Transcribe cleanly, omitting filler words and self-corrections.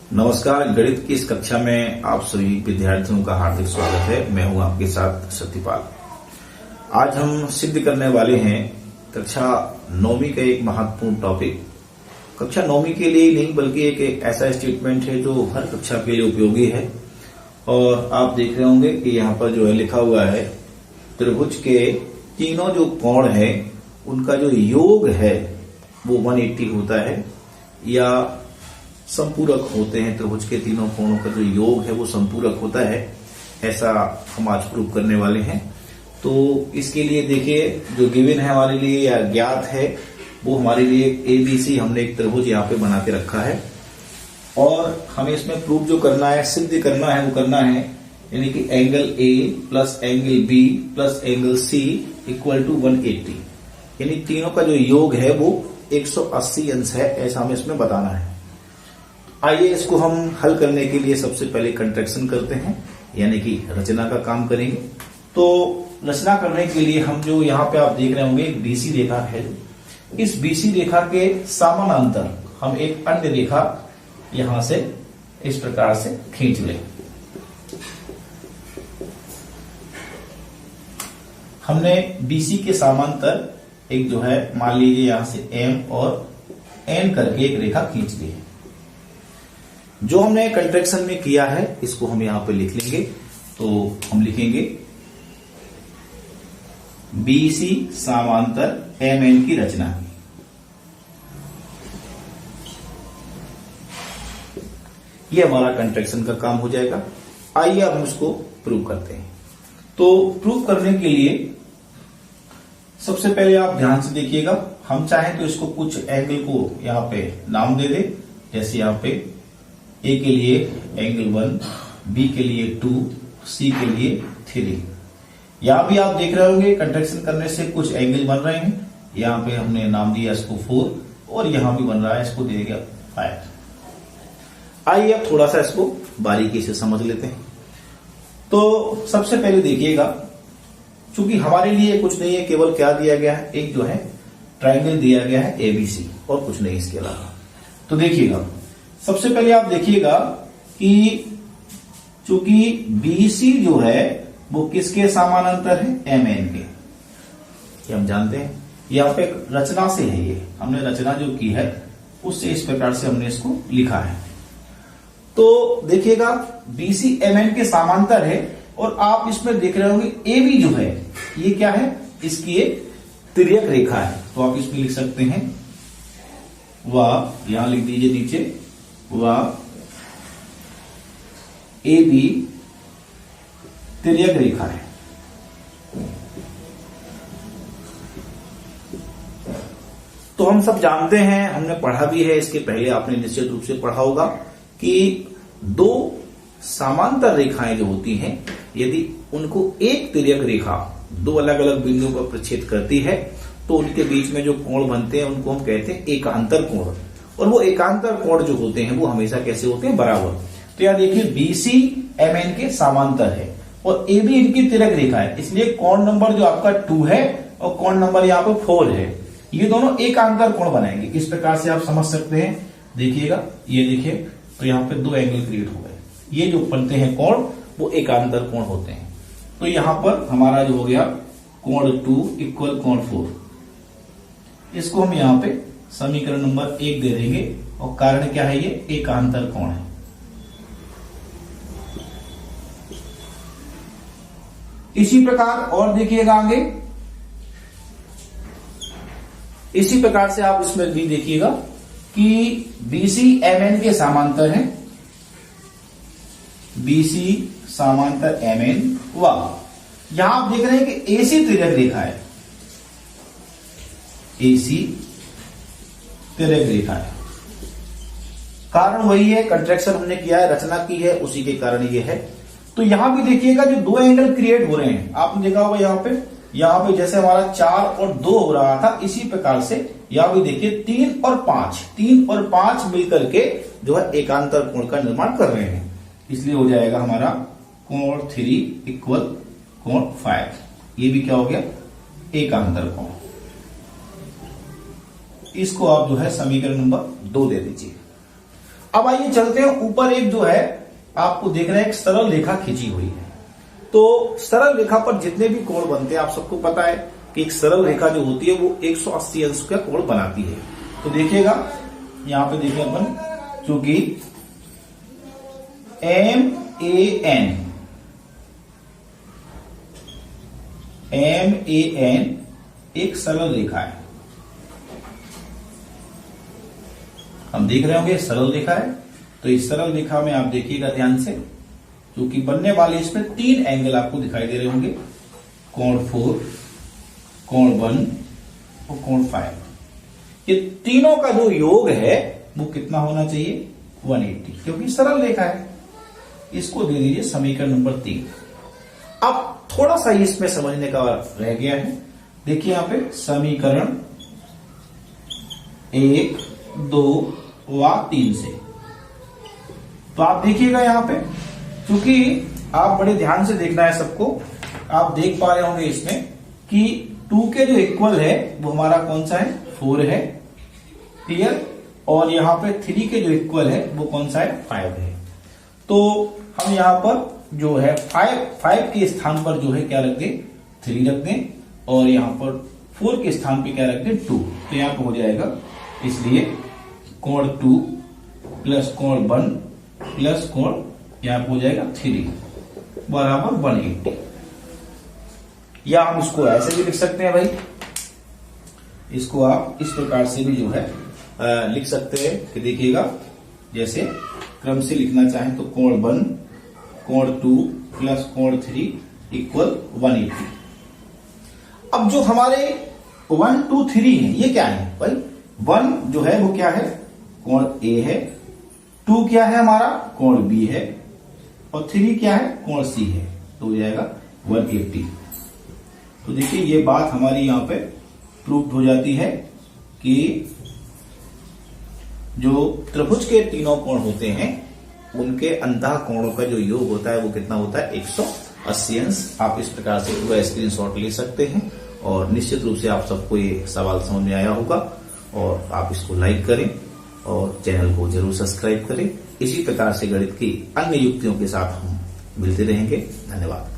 नमस्कार। गणित की इस कक्षा में आप सभी विद्यार्थियों का हार्दिक स्वागत है। मैं हूं आपके साथ सत्यपाल। आज हम सिद्ध करने वाले हैं कक्षा 9वीं का एक महत्वपूर्ण टॉपिक। कक्षा 9वीं के लिए ही नहीं बल्कि एक ऐसा स्टेटमेंट है जो हर कक्षा के लिए उपयोगी है। और आप देख रहे होंगे कि यहाँ पर जो है लिखा हुआ है, त्रिभुज के तीनों जो कोण है उनका जो योग है वो 180 होता है या संपूरक होते हैं। त्रिभुज के तीनों कोणों का जो योग है वो संपूरक होता है, ऐसा हम आज प्रूव करने वाले हैं। तो इसके लिए देखिए जो गिवन है हमारे लिए या ज्ञात है वो हमारे लिए ABC हमने एक त्रिभुज यहाँ पे बना के रखा है और हमें इसमें प्रूव जो करना है, सिद्ध करना है, वो करना है यानी कि angle A plus angle B plus angle C equal to 180, यानी तीनों का जो योग है वो 180 अंश है, ऐसा हमें इसमें बताना है। आइए इसको हम हल करने के लिए सबसे पहले कंट्रैक्शन करते हैं यानी कि रचना का काम करेंगे। तो रचना करने के लिए हम जो यहाँ पे आप देख रहे होंगे एक BC रेखा है, इस BC रेखा के समानांतर हम एक अन्य रेखा यहां से इस प्रकार से खींच लें। हमने BC के समांतर एक जो है मान लीजिए यहां से M और N करके एक रेखा खींच ली है। जो हमने कंट्रैक्शन में किया है इसको हम यहां पे लिख लेंगे। तो हम लिखेंगे BC समांतर MN की रचना। ये हमारा कंट्रैक्शन का काम हो जाएगा। आइए अब हम इसको प्रूव करते हैं। तो प्रूव करने के लिए सबसे पहले आप ध्यान से देखिएगा, हम चाहें तो इसको कुछ एंगल को यहां पे नाम दे दे, जैसे यहां पे A के लिए एंगल 1, B के लिए 2, C के लिए 3। यहां भी आप देख रहे होंगे कंट्रैक्शन करने से कुछ एंगल बन रहे हैं। यहां पे हमने नाम दिया इसको 4 और यहां भी बन रहा है, इसको दे दिया 5। आइए अब थोड़ा सा इसको बारीकी से समझ लेते हैं। तो सबसे पहले देखिएगा, चूंकि हमारे लिए कुछ नहीं है, केवल क्या दिया गया है, एक जो है ट्राइंगल दिया गया है ABC और कुछ नहीं इसके अलावा। तो देखिएगा सबसे पहले आप देखिएगा कि चूंकि BC जो है वो किसके समानांतर है, MN के। ये हम जानते हैं, यहां पे रचना से है, ये हमने रचना जो की है उससे इस प्रकार से हमने इसको लिखा है। तो देखिएगा BC MN के समांतर है और आप इसमें देख रहे होंगे AB जो है ये क्या है, इसकी एक तिर्यक रेखा है। तो आप इसमें लिख सकते हैं वह, यहां लिख दीजिए नीचे, वह AB तिर्यक रेखा है। तो हम सब जानते हैं, हमने पढ़ा भी है, इसके पहले आपने निश्चित रूप से पढ़ा होगा कि दो समांतर रेखाएं जो होती हैं यदि उनको एक तिर्यक रेखा दो अलग अलग बिंदुओं पर प्रच्छेद करती है तो उनके बीच में जो कोण बनते हैं उनको हम कहते हैं एकांतर कोण। और वो एकांतर कोण जो होते हैं वो हमेशा कैसे होते हैं, बराबर। तो यहां देखिए BC MN के समांतर है और AB इनकी तिर्यक रेखा है, इसलिए कोण नंबर जो आपका 2 है और कोण नंबर यहाँ पे 4 है, ये दोनों एकांतर कोण बनाएंगे। इस प्रकार से आप समझ सकते हैं। देखिएगा ये देखिए, तो यहाँ पे दो एंगल क्रिएट हो गए। ये जो बनते हैं कोण वो एकांतर कोण होते हैं। तो यहां पर हमारा जो हो गया कोण 2 इक्वल कोण 4। इसको हम यहां पे समीकरण नंबर 1 दे देंगे और कारण क्या है, ये एकांतर कोण है। इसी प्रकार और देखिएगा आगे, इसी प्रकार से आप इसमें भी देखिएगा कि BC MN के समांतर है, BC समांतर MN। वाह, यहां आप देख रहे हैं कि AC तिर्यक रेखा है, AC तिर्यक रेखा है। कारण वही है, कंट्रैक्शन हमने किया है, रचना की है, उसी के कारण ये है। तो यहां भी देखिएगा जो दो एंगल क्रिएट हो रहे हैं, आपने देखा होगा यहां पे जैसे हमारा 4 और 2 हो रहा था, इसी प्रकार से यहां भी देखिए 3 और 5 मिलकर के जो है एकांतर कोण का निर्माण कर रहे हैं। इसलिए हो जाएगा हमारा कोण 3 इक्वल कोण 5। ये भी क्या हो गया, एकांतर कोण। इसको आप जो है समीकरण नंबर 2 दे दीजिए। अब आइए चलते हैं ऊपर। एक जो है आपको देख रहे हैं एक सरल रेखा खींची हुई है। तो सरल रेखा पर जितने भी कोण बनते हैं आप सबको पता है कि एक सरल रेखा जो होती है वो 180 अंश का कोण बनाती है। तो देखिएगा यहां पे देखिए अपन, चूंकि MAN एक सरल रेखा है। हम देख रहे होंगे सरल रेखा है। तो इस सरल रेखा में आप देखिएगा ध्यान से, क्योंकि बनने वाले इसमें 3 एंगल आपको दिखाई दे रहे होंगे, कोण 4, कोण 1 और कोण 5। ये तीनों का जो योग है वो कितना होना चाहिए? 180, क्योंकि सरल रेखा है। इसको दे दीजिए समीकरण नंबर 3। अब थोड़ा सा इसमें समझने का रह गया है। देखिए यहां पे समीकरण 1, 2 व 3 से, तो आप देखिएगा यहां पे, क्योंकि आप बड़े ध्यान से देखना है सबको। आप देख पा रहे होंगे इसमें कि 2 के जो इक्वल है वो हमारा कौन सा है? 4 है, क्लियर। और यहां पे 3 के जो इक्वल है वो कौन सा है? 5 है। तो हम यहां पर जो है 5 के स्थान पर जो है क्या रख दें? 3 रख दें, और यहां पर 4 के स्थान पे क्या रख दें? 2। तो यहां पर हो जाएगा, इसलिए कोण 2 प्लस कोण 1 प्लस कोण यहां पर हो जाएगा 3 बराबर 180। या हम इसको ऐसे भी लिख सकते हैं भाई, इसको आप इस प्रकार से भी जो है लिख सकते हैं कि देखिएगा, जैसे क्रम से लिखना चाहें तो कोण 1 कोण 2 प्लस कोण 3 इक्वल 180। अब जो हमारे 1, 2, 3 है ये क्या है भाई? 1 जो है वो क्या है? कोण A है, 2 क्या है हमारा? कोण B है, और 3 क्या है? कोण C है। तो हो जाएगा 180। तो देखिए ये बात हमारी यहां पे प्रूव हो जाती है कि जो त्रिभुज के तीनों कोण होते हैं उनके अंतः कोणों का जो योग होता है वो कितना होता है? 180 अंश। आप इस प्रकार से पूरा स्क्रीनशॉट ले सकते हैं, और निश्चित रूप से आप सबको ये सवाल समझ में आया होगा। और आप इसको लाइक करें और चैनल को जरूर सब्सक्राइब करें। इसी प्रकार से गणित की अन्य युक्तियों के साथ हम मिलते रहेंगे। धन्यवाद।